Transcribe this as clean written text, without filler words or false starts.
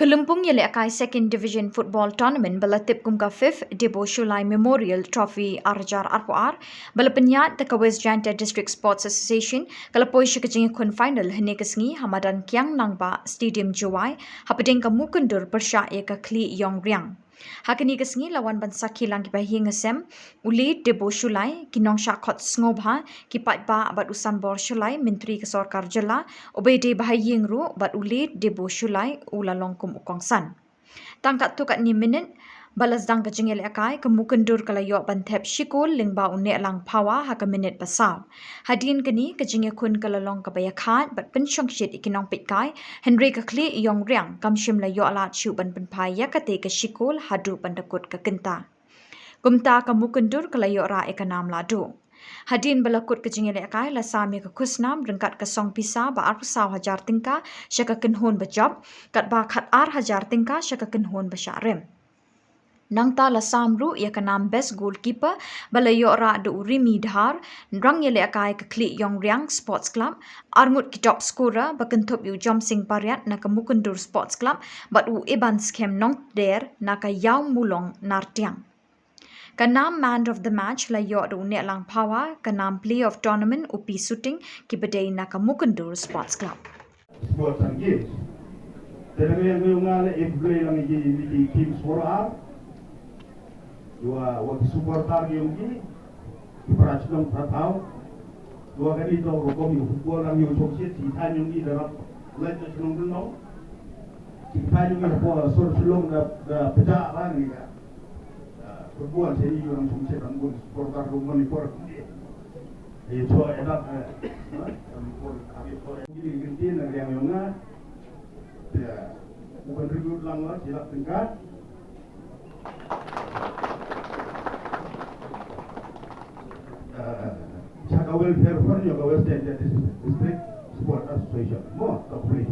Kelumpung yele akai second division football tournament balatip kum ka 5th Debo Shullai Memorial Trophy Arjar Arpoar balapenyat the West Janta District Sports Association kalapoi shikajing kun final hene kesngi hamadan kyang nangba stadium Juwai hapadeng ka Mookyndur persya ye ka kli yong riang. Hakani kesngi lawan bansaki lang kibahi ngesem uli Debo Shullai kinong syakot ngobha kipat ba abat usan bor Shullai menteri kesorkar jela obede bahaying ru bat uli Debo Shullai ulalong kum ukongsan. Tangkat tu kat ni minit balas dang kejengel akai ke Mookyndur kalayo bantep shikul lingba une lang pawa haka minit pasal. Hadin kini kejenge kun kalalong kabayakat bat pensyong shit ikinong pitkai Henry kakli yong riang kamshim layo alat syu ban penpai yakate ke shikul hadu bandakut ke kenta. Kumta ke Mookyndur kalayo ra ekanam ladu. Hadin balakut kejengel akai lasami ke kusnam rengkat ke song pisa ba arpusau hajar tingka syaka kenhun bajab kat ba khat ar hajar tingka syaka kenhun basyarim. Nangta la samru ia kanam best goalkeeper balayo ra du rimi dhar rang yele akai ke kli yong riang sports club arngut ki top scorer bakentup yu jom sing pariat na ke Mookyndur sports club bat u iban skem nong der na ka yaw mulong nartiang. Kanam man of the match la yo du ne lang pawa kanam play of tournament upi shooting ki bedai na ke Mookyndur sports club. Sports and games. Terang yang ngale every lang di team sport dua waktu supporter yang ini diperhatikan pertau dua kali itu rokom itu football yang sukses kita yang ini dalam lagi Shillong dulu kita yang ini bola Shillong dah pecah lah ni kan football seni yang sukses dan pun supporter rumah ni por itu enak ini ganti negeri yang mana ya bukan ribut lang silap tingkat Haka welfare fund your West Janta District Sport Association. More complete.